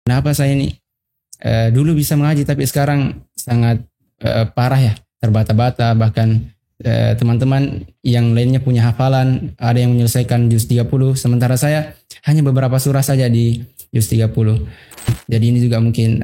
Kenapa saya ini dulu bisa mengaji tapi sekarang sangat parah ya, terbata-bata, bahkan teman-teman yang lainnya punya hafalan, ada yang menyelesaikan juz 30, sementara saya hanya beberapa surah saja di juz 30. Jadi ini juga mungkin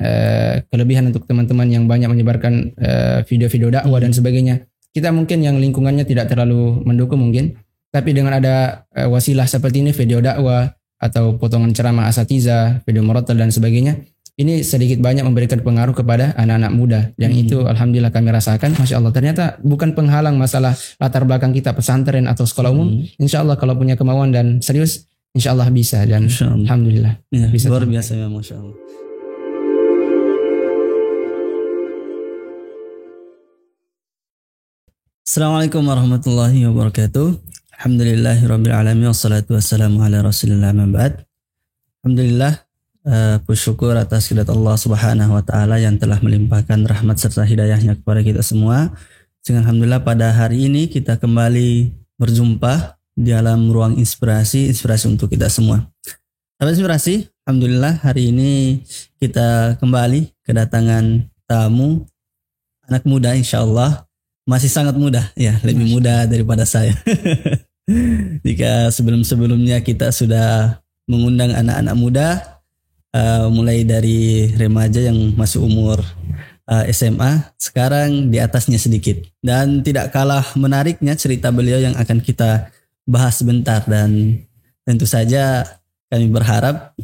kelebihan untuk teman-teman yang banyak menyebarkan video-video dakwah dan sebagainya. Kita mungkin yang lingkungannya tidak terlalu mendukung mungkin, tapi dengan ada wasilah seperti ini, video dakwah atau potongan ceramah asatiza, video murattal dan sebagainya, ini sedikit banyak memberikan pengaruh kepada anak-anak muda. Dan itu alhamdulillah kami rasakan. Masya Allah, ternyata bukan penghalang masalah latar belakang kita pesantren atau sekolah umum. Insya Allah kalau punya kemauan dan serius, insya Allah bisa. Dan alhamdulillah ya, bisa. Luar biasa ya, Masya Allah. Assalamualaikum warahmatullahi wabarakatuh. Alhamdulillahirrabbilalamin. Wassalatu wassalamu ala rasulillah ma'bad. Alhamdulillah, bersyukur atas kehendak Allah Subhanahu wa taala yang telah melimpahkan rahmat serta hidayahnya kepada kita semua. Sehingga alhamdulillah pada hari ini kita kembali berjumpa di dalam ruang inspirasi untuk kita semua. Sahabat inspirasi, alhamdulillah hari ini kita kembali kedatangan tamu anak muda, insyaallah masih sangat muda ya, lebih muda daripada saya. Jika sebelum-sebelumnya kita sudah mengundang anak-anak muda, mulai dari remaja yang masih umur SMA, sekarang di atasnya sedikit. Dan tidak kalah menariknya cerita beliau yang akan kita bahas sebentar. Dan tentu saja kami berharap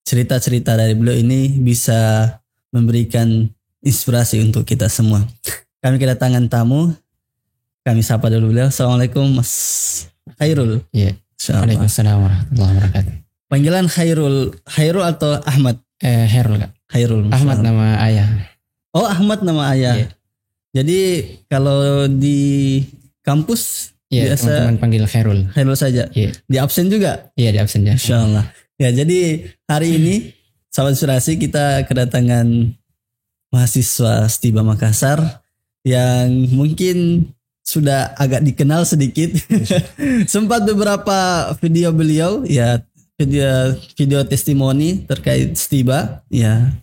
cerita-cerita dari beliau ini bisa memberikan inspirasi untuk kita semua. Kami kedatangan tamu, kami sapa dulu beliau. Assalamualaikum Mas Khairul. Iya. Waalaikumsalam warahmatullahi wabarakatuh. Panggilan Khairul atau Ahmad? Khairul Kak. Khairul. Ahmad nama ayah. Oh, Ahmad nama ayah. Iya. Jadi kalau di kampus biasa teman-teman panggil Khairul. Khairul saja. Iya. Di absen juga? Iya, di absen ya. Insyaallah. Ya, jadi hari ini sahabat inspirasi kita kedatangan mahasiswa Stiba Makassar yang mungkin sudah agak dikenal sedikit. Sempat beberapa video beliau ya, video testimoni terkait Stiba ya,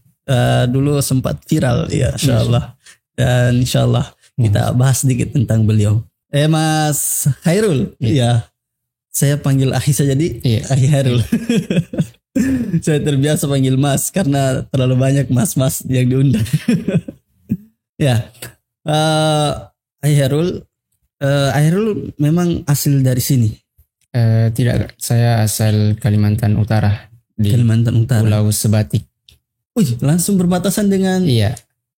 dulu sempat viral ya, insyaallah. Dan insyaallah kita bahas sedikit tentang beliau. Mas Khairul, ya saya panggil Ahi saja Ahi Khairul. Saya terbiasa panggil Mas karena terlalu banyak mas-mas yang diundang. Ya, Ahi Khairul memang asal dari sini. Tidak, saya asal Kalimantan Utara. Di Kalimantan Utara. Pulau Sebatik. Wih, langsung berbatasan dengan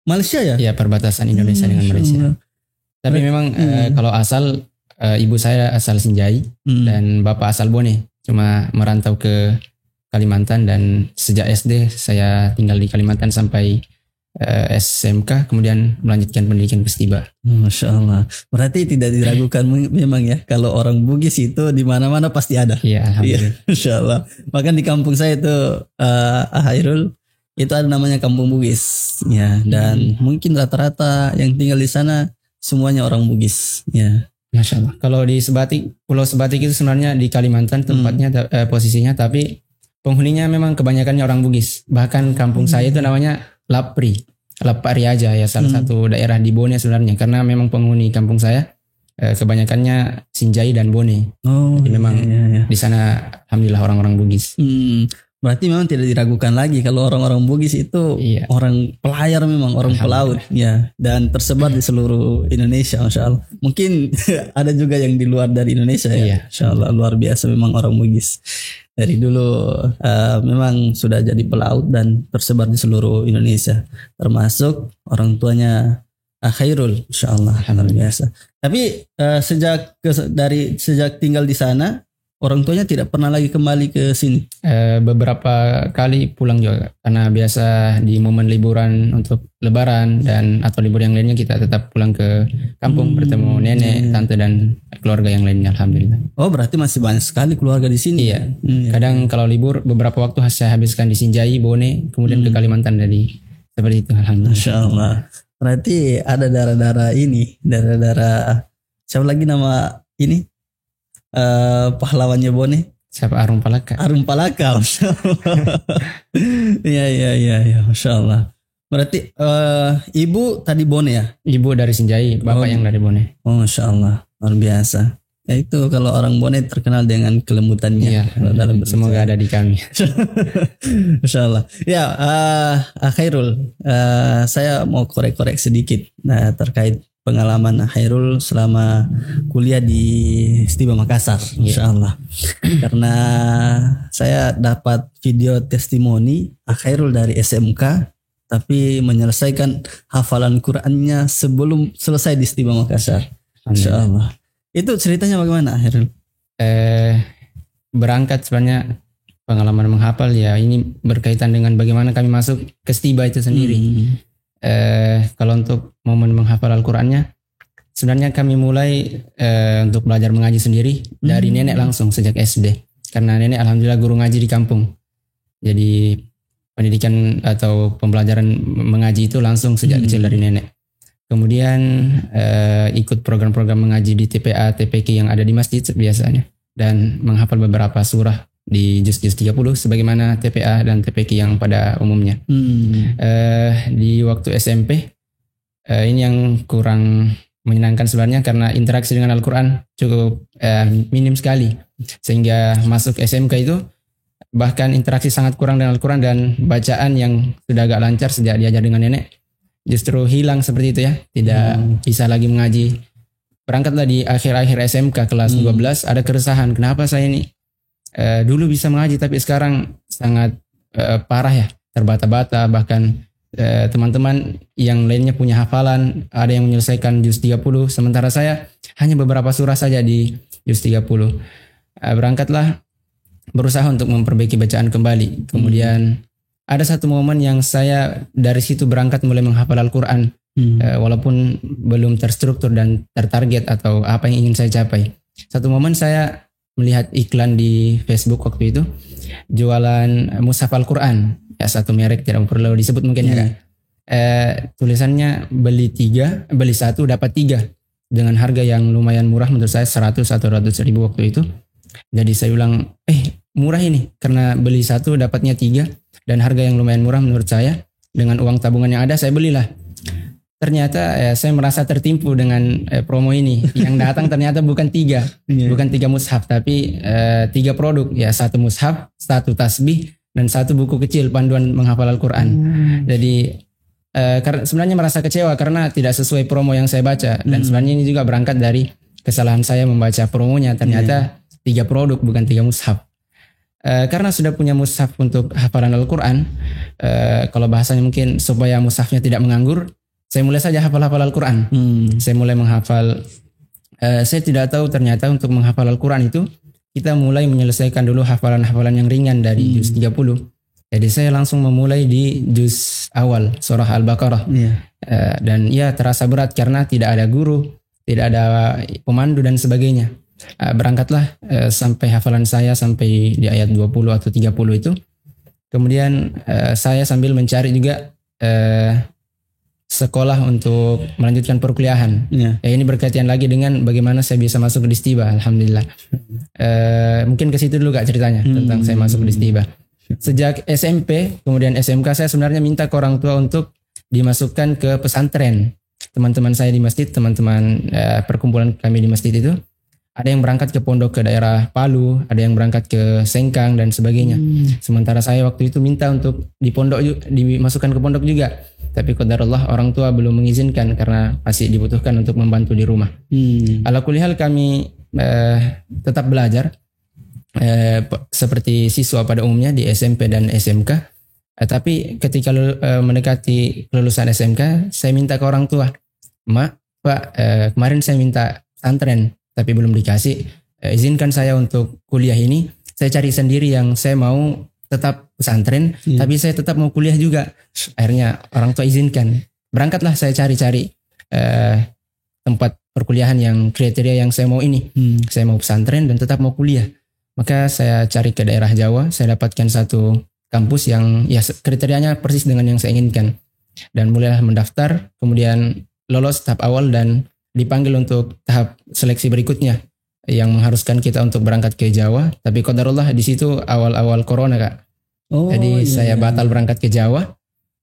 Malaysia ya? Iya, perbatasan Indonesia dengan Malaysia. Tapi memang kalau asal ibu saya asal Sinjai dan bapak asal Bone. Cuma merantau ke Kalimantan dan sejak SD saya tinggal di Kalimantan sampai SMK, kemudian melanjutkan pendidikan ke Stiba. Masya Allah. Berarti tidak diragukan memang ya, kalau orang Bugis itu di mana-mana pasti ada. Iya, alhamdulillah. Masya Allah. Bahkan di kampung saya itu Khairul, itu ada namanya Kampung Bugis. Ya, dan mungkin rata-rata yang tinggal di sana semuanya orang Bugis. Ya. Masya Allah. Kalau di Sebatik, Pulau Sebatik itu sebenarnya di Kalimantan tempatnya posisinya, tapi penghuninya memang kebanyakannya orang Bugis. Bahkan kampung saya itu namanya Lapri aja ya, salah satu daerah di Bone sebenarnya, karena memang penghuni kampung saya kebanyakannya Sinjai dan Bone. Jadi memang di sana alhamdulillah orang-orang Bugis. Berarti memang tidak diragukan lagi kalau orang-orang Bugis itu orang pelayar, memang orang pelaut ya, dan tersebar di seluruh Indonesia, Masya Allah. Mungkin ada juga yang di luar dari Indonesia ya. Masya Allah, luar biasa memang orang Bugis. Dari dulu memang sudah jadi pelaut dan tersebar di seluruh Indonesia, termasuk orang tuanya Khairul, insyaallah, luar biasa. Tapi sejak tinggal di sana, orang tuanya tidak pernah lagi kembali ke sini. Beberapa kali pulang juga, karena biasa di momen liburan untuk Lebaran dan atau libur yang lainnya kita tetap pulang ke kampung bertemu nenek, tante dan keluarga yang lainnya, alhamdulillah. Oh, berarti masih banyak sekali keluarga di sini. Iya. Kadang kalau libur beberapa waktu saya habiskan di Sinjai, Bone, kemudian ke Kalimantan, jadi seperti itu, alhamdulillah. Masya Allah. Berarti ada darah-darah siapa lagi nama ini? Pahlawannya Bone? Siapa Arum Palaka? Arum Palaka. Iya, Masya Allah. Berarti ibu tadi Bone ya? Ibu dari Sinjai, bapak yang dari Bone. Oh, Masya Allah, luar biasa. Ya itu kalau orang Bone terkenal dengan kelembutannya. Iya, dalam semoga ada di kami. Masya Allah. Ya, Khairul, saya mau korek-korek sedikit terkait pengalaman Khairul selama kuliah di Setiba Makassar, Masya Allah. Karena saya dapat video testimoni Khairul dari SMK, tapi menyelesaikan hafalan Qurannya sebelum selesai di Setiba Makassar. Masya Allah. Itu ceritanya bagaimana Khairul? Berangkat sebenarnya pengalaman menghafal ya ini berkaitan dengan bagaimana kami masuk ke Setiba itu sendiri. Kalau untuk momen menghafal Al-Qurannya, sebenarnya kami mulai untuk belajar mengaji sendiri dari nenek langsung sejak SD. Karena nenek alhamdulillah guru ngaji di kampung. Jadi pendidikan atau pembelajaran mengaji itu langsung sejak kecil dari nenek. Kemudian ikut program-program mengaji di TPA, TPQ yang ada di masjid biasanya. Dan menghafal beberapa surah di juz-juz 30 sebagaimana TPA dan TPQ yang pada umumnya. Di waktu SMP ini yang kurang menyenangkan sebenarnya karena interaksi dengan Al-Quran cukup minim sekali, sehingga masuk SMK itu bahkan interaksi sangat kurang dengan Al-Quran dan bacaan yang sudah agak lancar sejak diajar dengan nenek justru hilang seperti itu ya, tidak bisa lagi mengaji. Berangkatlah di akhir-akhir SMK kelas 12 ada keresahan, kenapa saya ini dulu bisa mengaji tapi sekarang sangat parah ya, terbata-bata, bahkan teman-teman yang lainnya punya hafalan, ada yang menyelesaikan juz 30 sementara saya hanya beberapa surah saja di juz 30. Berangkatlah berusaha untuk memperbaiki bacaan kembali. Kemudian ada satu momen yang saya dari situ berangkat mulai menghafal Al-Quran walaupun belum terstruktur dan tertarget atau apa yang ingin saya capai. Satu momen saya melihat iklan di Facebook waktu itu jualan mushaf Al-Quran, ya satu merek tidak perlu disebut mungkin ya kan. Tulisannya beli satu dapat 3 dengan harga yang lumayan murah menurut saya 100 atau 100 ribu waktu itu. Jadi saya bilang murah ini karena beli satu dapatnya 3 dan harga yang lumayan murah menurut saya, dengan uang tabungan yang ada saya belilah. Ternyata saya merasa tertipu dengan promo ini. Yang datang ternyata bukan 3 bukan 3 mushaf tapi 3 produk, ya 1 mushaf, 1 tasbih dan 1 buku kecil panduan menghafal Al-Quran. Jadi sebenarnya merasa kecewa karena tidak sesuai promo yang saya baca, dan sebenarnya ini juga berangkat dari kesalahan saya membaca promonya, ternyata 3 produk bukan 3 mushaf. Karena sudah punya mushaf untuk hafalan Al-Quran, kalau bahasanya mungkin supaya mushafnya tidak menganggur, saya mulai saja hafal-hafal Al-Quran. Saya mulai menghafal. Saya tidak tahu ternyata untuk menghafal Al-Quran itu kita mulai menyelesaikan dulu hafalan-hafalan yang ringan dari juz 30. Jadi saya langsung memulai di juz awal surah Al-Baqarah. Dan ya terasa berat karena tidak ada guru, tidak ada pemandu dan sebagainya. Berangkatlah sampai hafalan saya sampai di ayat 20 atau 30 itu. Kemudian saya sambil mencari juga sekolah untuk melanjutkan perkuliahan. Ya, ini berkaitan lagi dengan bagaimana saya bisa masuk ke Distiba. Alhamdulillah. Mungkin ke situ dulu Kak ceritanya tentang saya masuk ke Distiba. Sejak SMP kemudian SMK saya sebenarnya minta ke orang tua untuk dimasukkan ke pesantren. Teman-teman saya di masjid, teman-teman perkumpulan kami di masjid itu, ada yang berangkat ke pondok ke daerah Palu, ada yang berangkat ke Sengkang dan sebagainya. Sementara saya waktu itu minta untuk dimasukkan ke pondok juga. Tapi qadarullah orang tua belum mengizinkan karena masih dibutuhkan untuk membantu di rumah. Ala kulli hal kami tetap belajar seperti siswa pada umumnya di SMP dan SMK. Tapi ketika mendekati kelulusan SMK, saya minta ke orang tua, "Mak, Pak, kemarin saya minta pesantren tapi belum dikasih, izinkan saya untuk kuliah ini, saya cari sendiri yang saya mau tetap pesantren, tapi saya tetap mau kuliah juga." Akhirnya orang tua izinkan. Berangkatlah saya cari-cari tempat perkuliahan yang kriteria yang saya mau ini. Saya mau pesantren dan tetap mau kuliah. Maka saya cari ke daerah Jawa, saya dapatkan satu kampus yang ya kriterianya persis dengan yang saya inginkan. Dan mulailah mendaftar, kemudian lolos tahap awal dan dipanggil untuk tahap seleksi berikutnya. yang mengharuskan kita untuk berangkat ke Jawa. Tapi qadarullah di situ awal-awal corona Kak. Jadi saya batal berangkat ke Jawa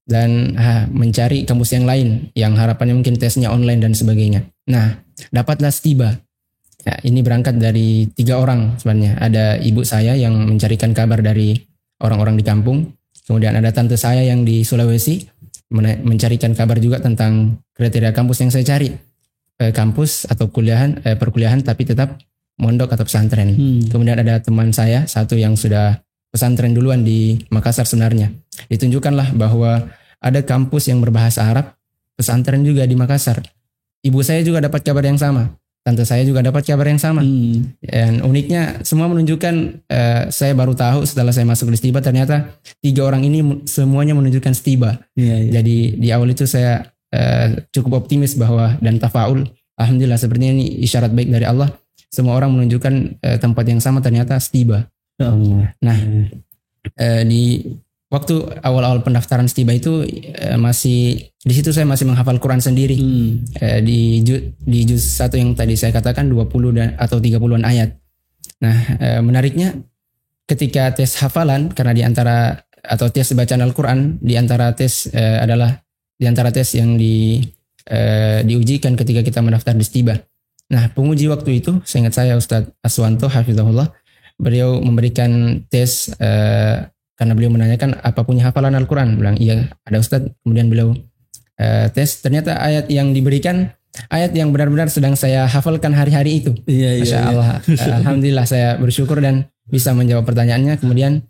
dan mencari kampus yang lain yang harapannya mungkin tesnya online dan sebagainya. Nah, dapatlah Stiba. Ya, ini berangkat dari 3 orang sebenarnya. Ada ibu saya yang mencarikan kabar dari orang-orang di kampung. Kemudian ada tante saya yang di Sulawesi mencarikan kabar juga tentang kriteria kampus yang saya cari. Kampus atau perkuliahan tapi tetap mondok atau pesantren. Kemudian ada teman saya satu yang sudah pesantren duluan di Makassar sebenarnya. Ditunjukkanlah bahwa ada kampus yang berbahasa Arab, pesantren juga di Makassar. Ibu saya juga dapat kabar yang sama. Tante saya juga dapat kabar yang sama. Dan uniknya semua menunjukkan, saya baru tahu setelah saya masuk di Stiba ternyata 3 orang ini semuanya menunjukkan Stiba. Jadi di awal itu saya cukup optimis bahwa dan tafaul. Alhamdulillah sepertinya ini isyarat baik dari Allah. Semua orang menunjukkan tempat yang sama ternyata Stiba. Nah, di waktu awal-awal pendaftaran Stiba itu masih di situ saya masih menghafal Quran sendiri. Di juz 1 yang tadi saya katakan 20 atau 30-an ayat. Nah, menariknya ketika tes hafalan karena di antara atau tes bacaan Al-Qur'an di antara tes adalah di antara tes yang diujikan ketika kita mendaftar di Stiba. Nah, penguji waktu itu seingat saya Ustadz Aswanto hafizahullah, beliau memberikan tes karena beliau menanyakan apa punya hafalan Al-Quran. Bilang iya ada Ustadz. Kemudian beliau tes, ternyata ayat yang diberikan ayat yang benar-benar sedang saya hafalkan hari-hari itu. Masya Allah. Alhamdulillah saya bersyukur dan bisa menjawab pertanyaannya. Kemudian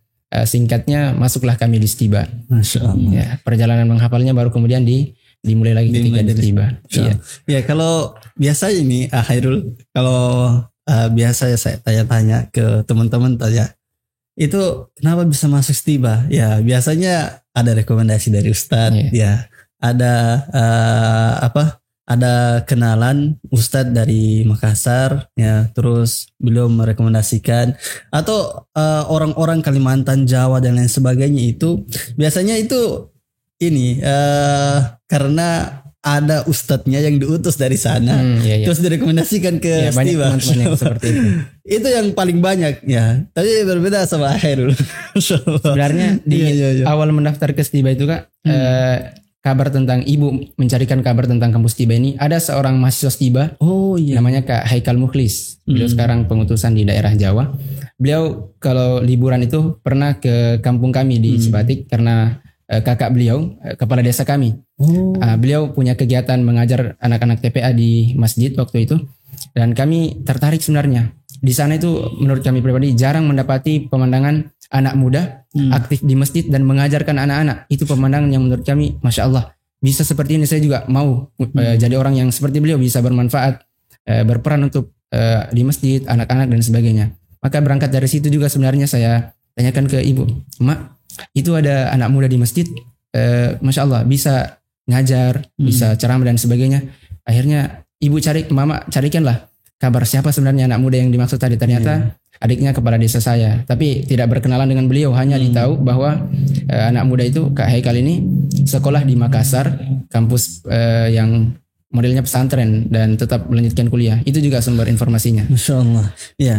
singkatnya masuklah kami di Stiba. Masya Allah. Ya, perjalanan menghafalnya baru kemudian dimulai lagi ketika di Stiba. Ya, kalau biasa ini Khairul, kalau biasa ya saya tanya-tanya ke teman-teman tanya, itu kenapa bisa masuk Stiba? Ya biasanya ada rekomendasi dari Ustadz, ya ada ada kenalan Ustadz dari Makassar, ya terus beliau merekomendasikan, atau orang-orang Kalimantan, Jawa dan lain sebagainya. Itu biasanya itu ini karena ada ustadznya yang diutus dari sana, terus direkomendasikan ke Stiba. Seperti itu. Itu yang paling banyak ya. Tapi berbeda sama Khairul. Sebenarnya di awal mendaftar ke Stiba itu Kak, kabar tentang ibu mencarikan kabar tentang kampus Stiba ini, ada seorang mahasiswa Stiba, namanya Kak Haikal Mukhlis. Beliau sekarang pengutusan di daerah Jawa. Beliau kalau liburan itu pernah ke kampung kami di Sebatik karena kakak beliau kepala desa kami. Beliau punya kegiatan mengajar anak-anak TPA di masjid waktu itu, dan kami tertarik sebenarnya. Di sana itu menurut kami pribadi jarang mendapati pemandangan anak muda aktif di masjid dan mengajarkan anak-anak. Itu pemandangan yang menurut kami Masya Allah, bisa seperti ini. Saya juga mau jadi orang yang seperti beliau, bisa bermanfaat, berperan untuk di masjid, anak-anak dan sebagainya. Maka berangkat dari situ juga sebenarnya saya tanyakan ke ibu, Mak, itu ada anak muda di masjid, Masya Allah bisa ngajar, bisa ceramah dan sebagainya. Akhirnya ibu mama carikanlah kabar siapa sebenarnya anak muda yang dimaksud tadi. Ternyata adiknya kepala desa saya, tapi tidak berkenalan dengan beliau, hanya ditahu bahwa anak muda itu Kak Haikal ini sekolah di Makassar, kampus yang modelnya pesantren dan tetap melanjutkan kuliah. Itu juga sumber informasinya. Masya Allah. Ya,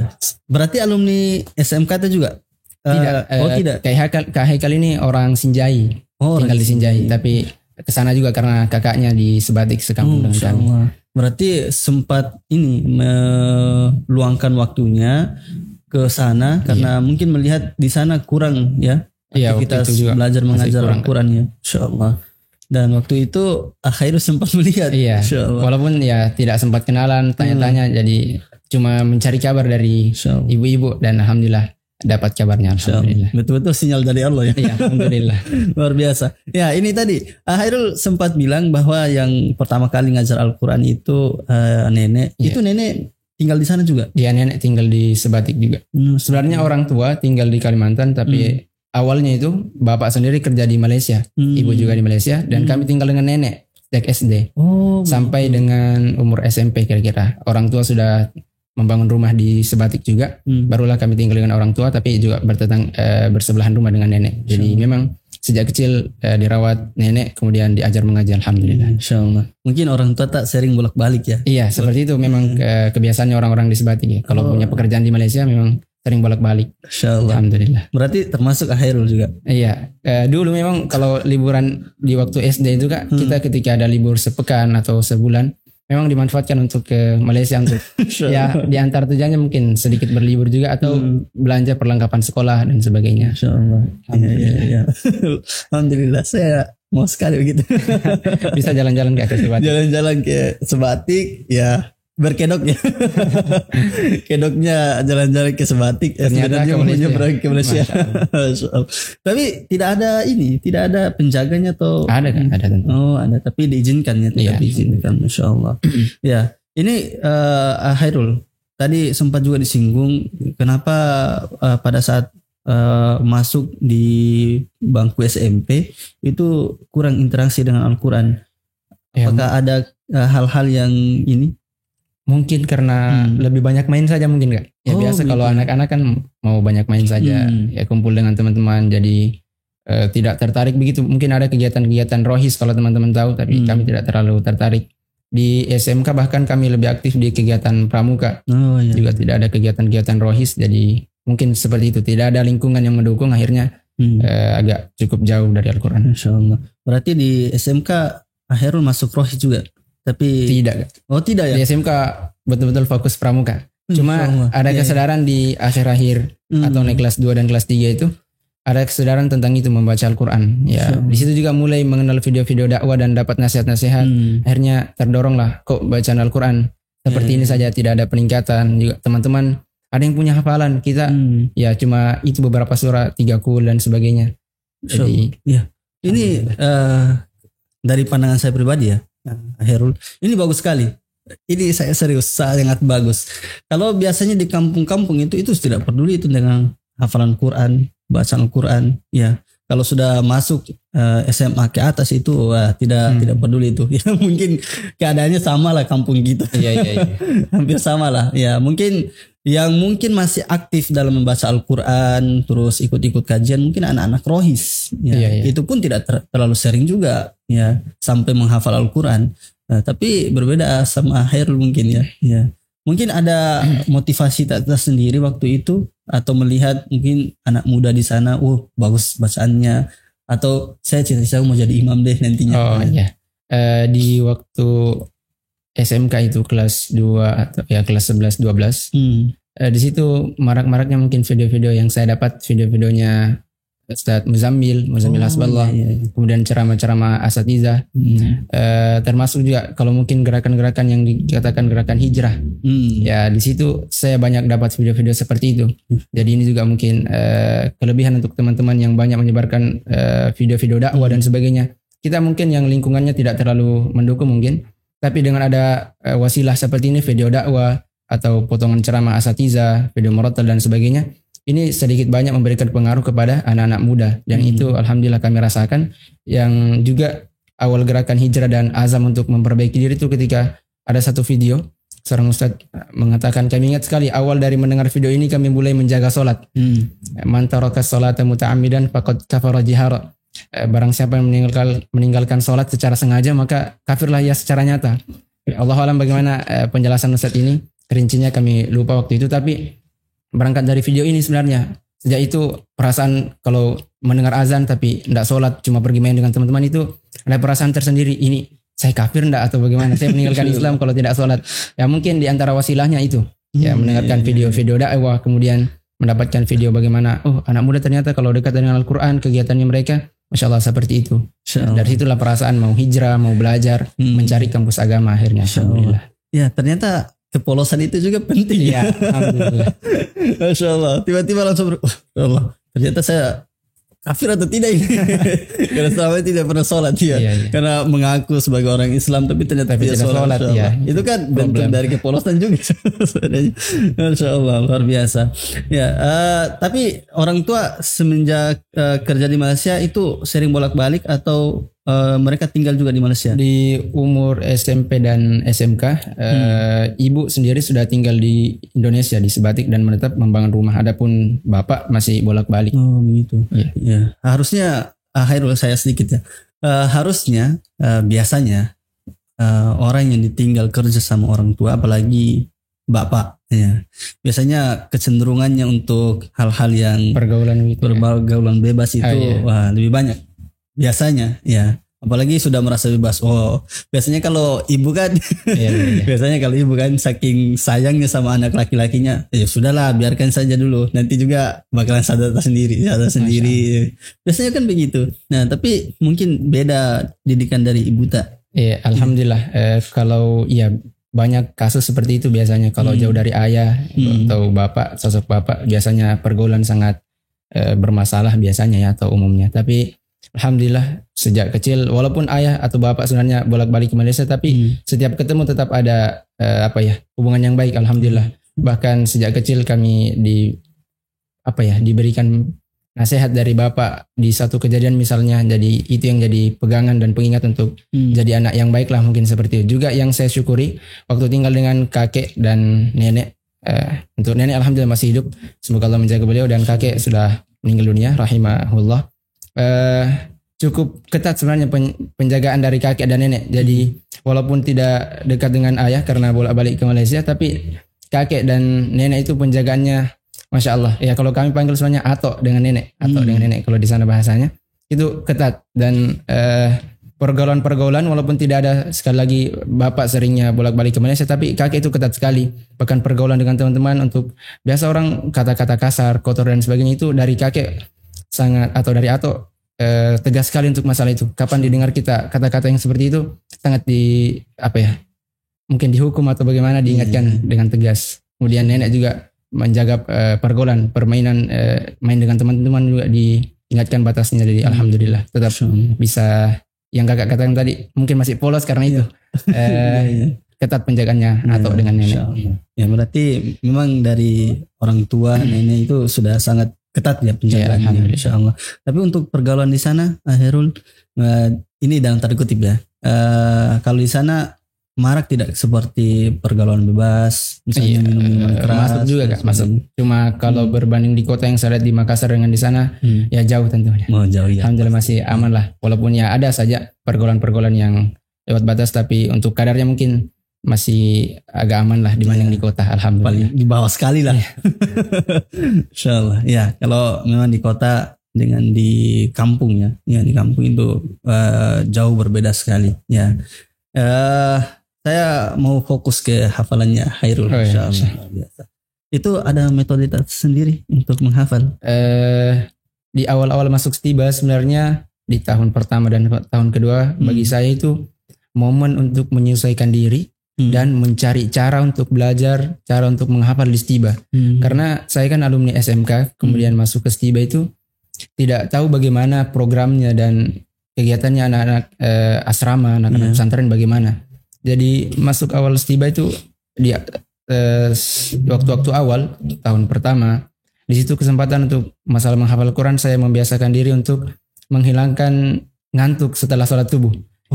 berarti alumni SMK itu juga? Tidak. Kak Haikal ini orang Sinjai, tinggal di Sinjai, tapi kesana juga karena kakaknya di Sebatik sekampung dengan kami. Berarti sempat ini meluangkan waktunya ke sana karena mungkin melihat di sana kurang ya aktivitas belajar mengajar Al-Quran ya. Insya Allah. Dan waktu itu Khairul sempat melihat. Walaupun ya tidak sempat kenalan, tanya-tanya, jadi cuma mencari kabar dari ibu-ibu dan alhamdulillah dapat kabarnya. Alhamdulillah. Betul-betul sinyal dari Allah ya. Iya, alhamdulillah. Luar biasa. Ya, ini tadi Khairul sempat bilang bahwa yang pertama kali ngajar Al-Quran itu nenek. Itu nenek tinggal di sana juga? Iya, nenek tinggal di Sebatik juga. Sebenarnya orang tua tinggal di Kalimantan, tapi awalnya itu bapak sendiri kerja di Malaysia, ibu juga di Malaysia, dan kami tinggal dengan nenek sejak SD sampai dengan umur SMP kira-kira. Orang tua sudah membangun rumah di Sebatik juga, barulah kami tinggal dengan orang tua, tapi juga bersebelahan rumah dengan nenek. Jadi memang sejak kecil dirawat nenek, kemudian diajar mengaji, alhamdulillah. Insya Allah. Mungkin orang tua tak sering bolak-balik ya. Iya, seperti itu memang kebiasaannya orang-orang di Sebatik ya. Kalau punya pekerjaan di Malaysia memang sering bolak-balik. Insya Allah. Alhamdulillah. Berarti termasuk Khairul juga. Iya, dulu memang kalau liburan di waktu SD itu Kak, kita ketika ada libur sepekan atau sebulan, memang dimanfaatkan untuk ke Malaysia untuk ya di antara tujuannya mungkin sedikit berlibur juga atau belanja perlengkapan sekolah dan sebagainya. Insya Allah. Iya. Alhamdulillah, saya mau sekali begitu. Bisa jalan-jalan ke Sebatik. Jalan-jalan ke Sebatik, ya berkedok ya. Kedoknya jalan-jalan ke Sebatik. Ternyata ke Malaysia. Ke Malaysia. Tapi tidak ada penjaganya atau? Ada kan, ada tentu. Oh ada, tapi diizinkan ya, tidak diizinkan, Masya Allah. Ya, ini Khairul, tadi sempat juga disinggung kenapa pada saat masuk di bangku SMP itu kurang interaksi dengan Al-Quran. Apakah ada hal-hal yang ini? Mungkin karena lebih banyak main saja mungkin Kak. Ya biasa kalau anak-anak kan mau banyak main saja, ya kumpul dengan teman-teman, jadi tidak tertarik begitu. Mungkin ada kegiatan-kegiatan rohis kalau teman-teman tahu, tapi kami tidak terlalu tertarik. Di SMK bahkan kami lebih aktif di kegiatan pramuka. Juga tidak ada kegiatan-kegiatan rohis, jadi mungkin seperti itu. Tidak ada lingkungan yang mendukung, akhirnya agak cukup jauh dari Al-Quran. Insya Allah. Berarti di SMK Khairul masuk rohis juga? Tapi tidak. Oh tidak ya? Di SMK betul-betul fokus pramuka. Cuma ada kesadaran di akhir-akhir atau naik kelas 2 dan kelas 3 itu ada kesadaran tentang itu, membaca Al-Quran. Ya, di situ juga mulai mengenal video-video dakwah dan dapat nasihat-nasihat. Akhirnya terdorong lah, kok bacaan Al-Quran seperti ini saja tidak ada peningkatan. Juga teman-teman ada yang punya hafalan, kita ya cuma itu beberapa surah, 3 qul dan sebagainya. Jadi ini dari pandangan saya pribadi ya, Khairul, ini bagus sekali. Ini saya serius, sangat bagus. Kalau biasanya di kampung-kampung itu tidak peduli itu dengan hafalan Quran, bacaan Quran. Ya, kalau sudah masuk SMA ke atas itu tidak peduli itu. Ya mungkin keadaannya sama lah kampung gitu. Iya. Hampir sama lah. Ya mungkin yang masih aktif dalam membaca Al-Quran, terus ikut-ikut kajian, mungkin anak-anak rohis. Ya, itu pun tidak terlalu sering juga, ya, sampai menghafal Al-Quran. Tapi berbeda sama Khairul mungkin ya. Mungkin ada motivasi tersendiri waktu itu, atau melihat mungkin anak muda di sana, bagus bacaannya, atau saya cita-cita mau jadi imam deh nantinya. Oh iya. Di waktu SMK itu kelas 2 atau ya kelas 11 12. Di situ marak-maraknya mungkin video-video yang saya dapat, video-videonya Ustaz Muzammil Hasballah, kemudian ceramah-ceramah asatidzah, termasuk juga kalau mungkin gerakan-gerakan yang dikatakan gerakan hijrah. Ya di situ saya banyak dapat video-video seperti itu. Jadi ini juga mungkin kelebihan untuk teman-teman yang banyak menyebarkan video-video dakwah dan sebagainya. Kita mungkin yang lingkungannya tidak terlalu mendukung mungkin, tapi dengan ada wasilah seperti ini, video dakwah atau potongan ceramah asatidzah, video murattal dan sebagainya, ini sedikit banyak memberikan pengaruh kepada anak-anak muda. Dan itu alhamdulillah kami rasakan. Yang juga awal gerakan hijrah dan azam untuk memperbaiki diri itu ketika ada satu video, seorang ustadz mengatakan, kami ingat sekali awal dari mendengar video ini kami mulai menjaga sholat. Man taraka sholata muta'ammidan faqad kafara jihara. Barang siapa yang meninggalkan sholat secara sengaja maka kafirlah ia secara nyata. Allah alam bagaimana penjelasan ustadz ini, rincinya kami lupa waktu itu, tapi berangkat dari video ini sebenarnya sejak itu perasaan kalau mendengar azan tapi tidak sholat, cuma pergi main dengan teman-teman, itu ada perasaan tersendiri, ini saya kafir enggak atau bagaimana, saya meninggalkan Islam kalau tidak sholat. Ya mungkin di antara wasilahnya itu ya mendengarkan video-video dakwah, kemudian mendapatkan video bagaimana anak muda ternyata kalau dekat dengan Al-Quran kegiatannya mereka Masya Allah seperti itu. Dari situlah perasaan mau hijrah, mau belajar, mencari kampus agama akhirnya. Alhamdulillah. Ya ternyata kepolosan itu juga penting ya. Alhamdulillah. Masya Allah. Tiba-tiba langsung Allah, ternyata saya kafir atau tidak ini? Karena selama ini tidak pernah sholat ya. Karena mengaku sebagai orang Islam tapi ternyata tidak sholat. Ya. Itu kan bentuk dari kepolosan juga. Masya Allah, luar biasa. Ya, tapi orang tua semenjak kerja di Malaysia itu sering bolak-balik atau mereka tinggal juga di Malaysia? Di umur SMP dan SMK, ibu sendiri sudah tinggal di Indonesia, di Sebatik, dan menetap membangun rumah. Adapun bapak masih bolak-balik. Oh begitu. Ya. Harusnya Hairul, saya sedikit ya. Harusnya biasanya orang yang ditinggal kerja sama orang tua, apalagi bapak, ya, biasanya kecenderungannya untuk hal-hal yang Pergaulan gitu. pergaulan bebas itu iya. wah, lebih banyak biasanya, ya. Apalagi sudah merasa bebas. Oh, biasanya kalau ibu kan, Iya, iya. biasanya kalau ibu kan saking sayangnya sama anak laki-lakinya, ya sudahlah biarkan saja dulu. Nanti juga bakalan sadar sendiri. Biasanya kan begitu. Nah, tapi mungkin beda didikan dari ibu tak. Iya, alhamdulillah. Kalau ya banyak kasus seperti itu biasanya kalau jauh dari ayah atau bapak, sosok bapak biasanya pergaulan sangat bermasalah biasanya ya atau umumnya. Tapi alhamdulillah sejak kecil walaupun ayah atau bapak sebenarnya bolak-balik ke Malaysia tapi setiap ketemu tetap ada hubungan yang baik alhamdulillah. Bahkan sejak kecil kami diberikan nasihat dari bapak di satu kejadian misalnya, jadi itu yang jadi pegangan dan pengingat untuk jadi anak yang baik lah mungkin seperti itu. Juga yang saya syukuri waktu tinggal dengan kakek dan nenek, untuk nenek alhamdulillah masih hidup, semoga Allah menjaga beliau, dan kakek sudah meninggal dunia rahimahullah. Cukup ketat sebenarnya penjagaan dari kakek dan nenek. Jadi walaupun tidak dekat dengan ayah karena bolak-balik ke Malaysia, tapi kakek dan nenek itu penjagaannya Masya Allah. Ya kalau kami panggil sebenarnya atok dengan nenek, kalau di sana bahasanya itu ketat. Dan pergaulan walaupun tidak ada, sekali lagi bapak seringnya bolak-balik ke Malaysia, tapi kakek itu ketat sekali. Bahkan pergaulan dengan teman-teman untuk biasa orang kata-kata kasar, kotor dan sebagainya itu dari kakek sangat, atau dari atok tegas sekali untuk masalah itu. Kapan didengar kita kata-kata yang seperti itu sangat mungkin dihukum atau bagaimana, diingatkan dengan tegas. Kemudian nenek juga menjaga pergaulan, permainan, main dengan teman-teman juga diingatkan batasnya. Jadi alhamdulillah tetap bisa, yang kakak katakan tadi mungkin masih polos karena itu ketat penjagaannya atau dengan nenek. Ya berarti memang dari orang tua nenek itu sudah sangat ketat ya penjagaannya, insya Allah. Tapi untuk pergaulan di sana, Hairul, ini dalam tanda kutip ya. Kalau di sana marak tidak seperti pergaulan bebas, misalnya minum-minuman keras? Masuk juga Kak, masuk. Cuma kalau berbanding di kota yang saya lihat di Makassar dengan di sana, ya jauh tentunya. Oh jauh ya. Alhamdulillah masih aman lah. Walaupun ya ada saja pergaulan-pergaulan yang lewat batas, tapi untuk kadarnya mungkin masih agak aman lah dibanding di kota. Alhamdulillah. Paling di bawah sekali lah. Insya Allah. Ya kalau memang di kota dengan di kampung ya di kampung itu jauh berbeda sekali. Ya. Saya mau fokus ke hafalannya Hairul. Insya Allah. Itu ada metode sendiri untuk menghafal? Di awal-awal masuk Stiba sebenarnya di tahun pertama dan tahun kedua bagi saya itu momen untuk menyesuaikan diri dan mencari cara untuk belajar, cara untuk menghafal di Stiba. Karena saya kan alumni SMK, kemudian masuk ke Stiba itu tidak tahu bagaimana programnya dan kegiatannya anak-anak asrama, anak-anak pesantren bagaimana. Jadi masuk awal Stiba itu di waktu-waktu awal tahun pertama, di situ kesempatan untuk masalah menghafal Quran, saya membiasakan diri untuk menghilangkan ngantuk setelah sholat subuh.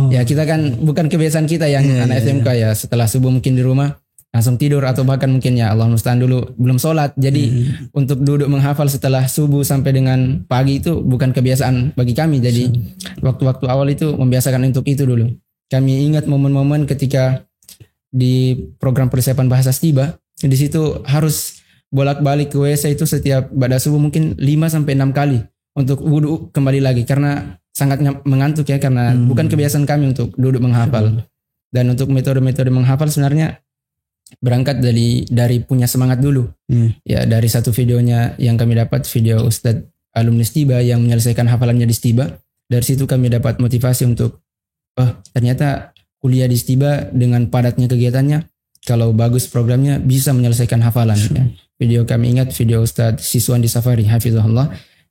Ya kita kan bukan kebiasaan kita yang anak SMK ya, setelah subuh mungkin di rumah langsung tidur, atau bahkan mungkin ya Allah musta'an dulu belum sholat. Jadi untuk duduk menghafal setelah subuh sampai dengan pagi itu bukan kebiasaan bagi kami. Jadi waktu-waktu awal itu membiasakan untuk itu dulu. Kami ingat momen-momen ketika di program persiapan bahasa Stiba, di situ harus bolak-balik ke WC itu setiap pada subuh mungkin 5-6 kali untuk wudhu kembali lagi, karena sangat mengantuk ya, karena bukan kebiasaan kami untuk duduk menghafal. Dan untuk metode-metode menghafal sebenarnya berangkat dari punya semangat dulu. Ya dari satu videonya yang kami dapat, video Ustadz alumni Stiba yang menyelesaikan hafalannya di Stiba. Dari situ kami dapat motivasi untuk ternyata kuliah di Stiba dengan padatnya kegiatannya, kalau bagus programnya bisa menyelesaikan hafalan. Ya. Video kami ingat video Ustadz Siswandi Safari hafizahullah.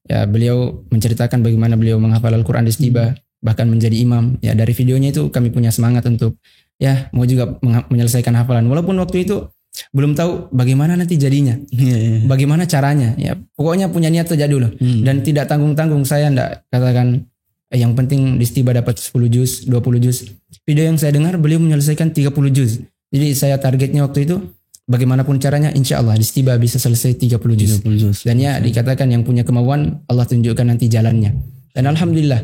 Ya, beliau menceritakan bagaimana beliau menghafal Al-Quran di Stiba, bahkan menjadi imam. Ya, dari videonya itu kami punya semangat untuk ya mau juga menyelesaikan hafalan. Walaupun waktu itu belum tahu bagaimana nanti jadinya, bagaimana caranya. Ya, pokoknya punya niat saja dulu. Dan tidak tanggung-tanggung. Saya enggak katakan yang penting di Stiba dapat 10 juz, 20 juz. Video yang saya dengar beliau menyelesaikan 30 juz. Jadi saya targetnya waktu itu bagaimanapun caranya, insya Allah di Stiba bisa selesai 30 juz. Dan ya dikatakan yang punya kemauan Allah tunjukkan nanti jalannya. Dan alhamdulillah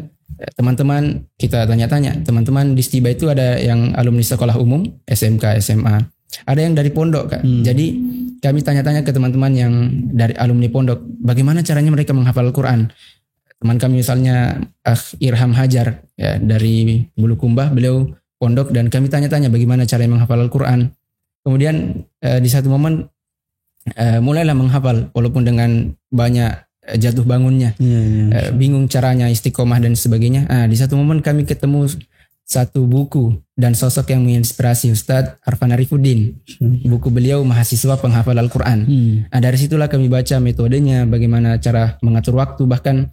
teman-teman kita tanya-tanya, teman-teman di Stiba itu ada yang alumni sekolah umum, SMK, SMA, ada yang dari pondok Kak. Jadi kami tanya-tanya ke teman-teman yang dari alumni pondok, bagaimana caranya mereka menghafal Al-Quran. Teman kami misalnya Irham Hajar ya, dari Bulukumba, beliau pondok, dan kami tanya-tanya bagaimana caranya menghafal Al-Quran. Kemudian di satu momen mulailah menghafal walaupun dengan banyak jatuh bangunnya, bingung caranya, istiqomah dan sebagainya. Di satu momen kami ketemu satu buku dan sosok yang menginspirasi, Ustadz Arfan Arifuddin. Buku beliau Mahasiswa Penghafal Al-Quran. Dari situlah kami baca metodenya, bagaimana cara mengatur waktu, bahkan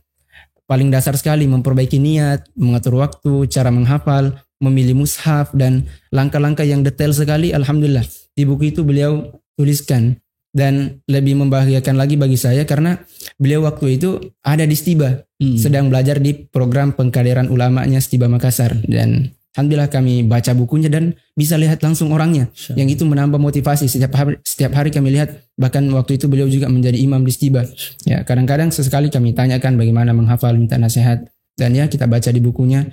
paling dasar sekali memperbaiki niat, mengatur waktu, cara menghafal, memilih mushaf, dan langkah-langkah yang detail sekali. Alhamdulillah di buku itu beliau tuliskan. Dan lebih membahagiakan lagi bagi saya karena beliau waktu itu ada di Stiba, sedang belajar di program pengkaderan ulamanya Stiba Makassar. Dan alhamdulillah kami baca bukunya dan bisa lihat langsung orangnya. Yang itu menambah motivasi. Setiap hari kami lihat, bahkan waktu itu beliau juga menjadi imam di Stiba. Ya, kadang-kadang sesekali kami tanyakan bagaimana menghafal, minta nasihat. Dan ya kita baca di bukunya.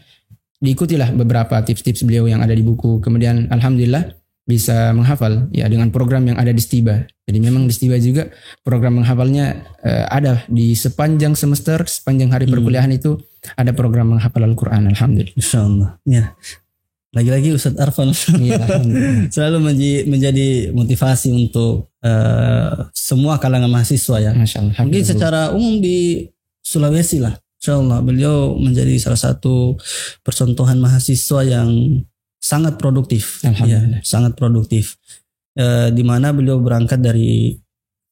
Diikutilah beberapa tips-tips beliau yang ada di buku. Kemudian alhamdulillah bisa menghafal ya dengan program yang ada di Stiba. Jadi memang di Stiba juga program menghafalnya ada di sepanjang semester, sepanjang hari perkuliahan itu ada program menghafal Al-Quran. Alhamdulillah. Insyaallah. Ya. Lagi-lagi Ustadz Arfan selalu menjadi motivasi untuk semua kalangan mahasiswa ya. Mungkin secara umum di Sulawesi lah. Insyaallah beliau menjadi salah satu percontohan mahasiswa yang sangat produktif, ya, sangat produktif. Di mana beliau berangkat dari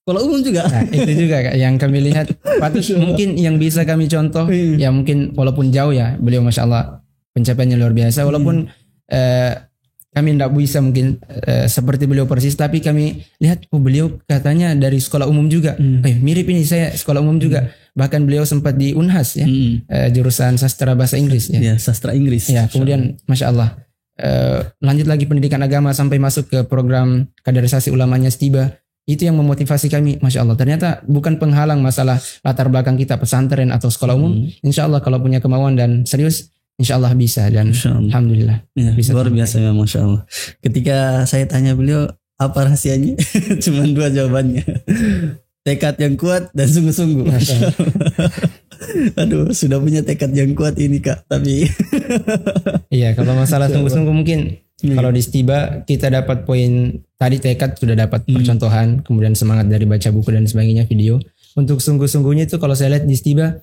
sekolah umum juga. Nah, itu juga Kak, yang kami lihat. Patut mungkin yang bisa kami contoh, ya mungkin walaupun jauh ya, beliau masya Allah pencapaiannya luar biasa. Walaupun kami tidak bisa mungkin seperti beliau persis, tapi kami lihat beliau katanya dari sekolah umum juga. Mirip ini saya sekolah umum juga. Bahkan beliau sempat di Unhas ya, jurusan sastra bahasa Inggris ya. Ya, sastra Inggris. Ya, kemudian masya Allah. Lanjut lagi pendidikan agama sampai masuk ke program kaderisasi ulamanya Stiba. Itu yang memotivasi kami, masya Allah. Ternyata bukan penghalang masalah latar belakang kita pesantren atau sekolah umum. Insya Allah kalau punya kemauan dan serius, insya Allah bisa. Dan alhamdulillah ya, bisa. Luar biasa ya, masya Allah. Ketika saya tanya beliau apa rahasianya, cuma 2 jawabannya. Tekad yang kuat dan sungguh-sungguh. Aduh, sudah punya tekad yang kuat ini Kak, tapi iya, kalau masalah sungguh-sungguh mungkin kalau di Stiba kita dapat poin tadi, tekad sudah dapat percontohan, kemudian semangat dari baca buku dan sebagainya, video. Untuk sungguh-sungguhnya itu kalau saya lihat di Stiba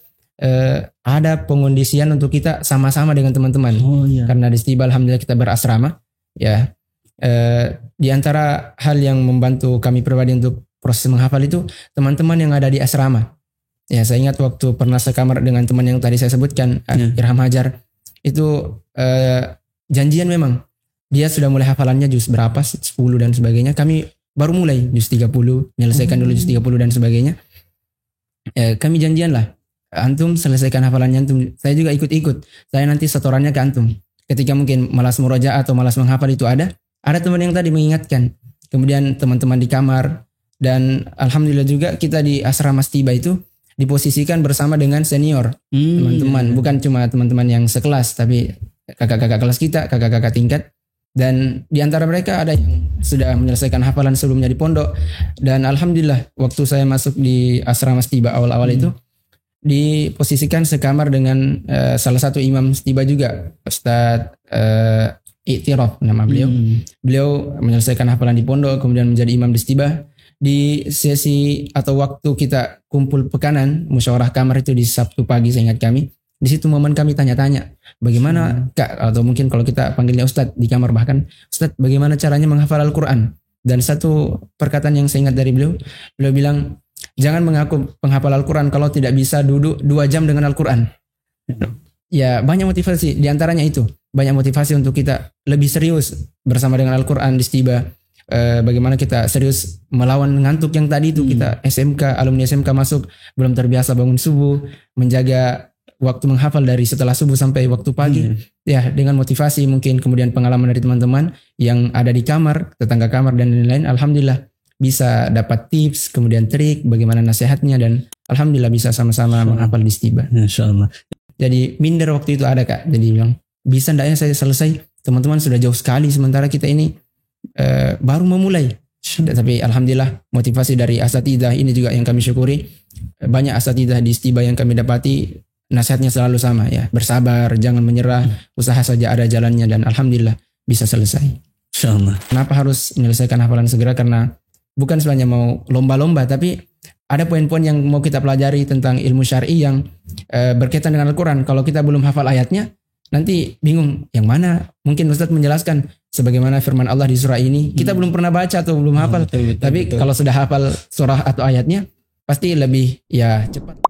ada pengondisian untuk kita sama-sama dengan teman-teman. Karena di Stiba alhamdulillah kita berasrama ya. Di antara hal yang membantu kami pribadi untuk proses menghafal itu teman-teman yang ada di asrama. Ya, saya ingat waktu pernah sekamar dengan teman yang tadi saya sebutkan, Irham Hajar. Itu janjian memang. Dia sudah mulai hafalannya juz berapa, 10 dan sebagainya. Kami baru mulai juz 30, menyelesaikan dulu juz 30 dan sebagainya. Kami janjian lah. Antum selesaikan hafalannya antum. Saya juga ikut-ikut. Saya nanti setorannya ke antum. Ketika mungkin malas murojaah atau malas menghafal itu ada teman yang tadi mengingatkan. Kemudian teman-teman di kamar. Dan alhamdulillah juga kita di asrama Stiba itu diposisikan bersama dengan senior teman-teman, bukan cuma teman-teman yang sekelas, tapi kakak-kakak kelas kita, kakak-kakak tingkat. Dan di antara mereka ada yang sudah menyelesaikan hafalan sebelumnya di pondok. Dan alhamdulillah waktu saya masuk di asrama Stiba awal-awal itu diposisikan sekamar dengan salah satu imam Stiba juga, Ustadz Iktiraf nama beliau. Beliau menyelesaikan hafalan di pondok, kemudian menjadi imam di Stiba. Di sesi atau waktu kita kumpul pekanan musyawarah kamar itu di Sabtu pagi, saya ingat kami. Di situ momen kami tanya-tanya, bagaimana Kak, atau mungkin kalau kita panggilnya Ustadz di kamar bahkan, Ustadz bagaimana caranya menghafal Al-Quran? Dan satu perkataan yang saya ingat dari beliau bilang, jangan mengaku penghafal Al-Quran kalau tidak bisa duduk 2 jam dengan Al-Quran. Ya banyak motivasi, di antaranya itu. Banyak motivasi untuk kita lebih serius bersama dengan Al-Quran di Stiba. Bagaimana kita serius melawan ngantuk yang tadi itu. Kita SMK, alumni SMK masuk belum terbiasa bangun subuh, menjaga waktu menghafal dari setelah subuh sampai waktu pagi. Ya dengan motivasi mungkin, kemudian pengalaman dari teman-teman yang ada di kamar, tetangga kamar dan lain-lain. Alhamdulillah bisa dapat tips, kemudian trik bagaimana nasihatnya, dan alhamdulillah bisa sama-sama menghafal di Stiba. Insyaallah. Jadi minder waktu itu ada Kak. Jadi bilang, bisa enggak ya saya selesai? Teman-teman sudah jauh sekali sementara kita ini baru memulai. Tapi alhamdulillah motivasi dari asatidzah ini juga yang kami syukuri. Banyak asatidzah di Istiba yang kami dapati nasihatnya selalu sama ya, bersabar, jangan menyerah, usaha saja ada jalannya, dan alhamdulillah bisa selesai. Insyaallah. Kenapa harus menyelesaikan hafalan segera? Karena bukan sebenarnya mau lomba-lomba, tapi ada poin-poin yang mau kita pelajari tentang ilmu syar'i yang berkaitan dengan Al-Quran. Kalau kita belum hafal ayatnya, nanti bingung yang mana. Mungkin Ustadz menjelaskan sebagaimana firman Allah di surah ini, kita belum pernah baca atau belum hafal. Tapi kalau sudah hafal surah atau ayatnya, pasti lebih ya cepat.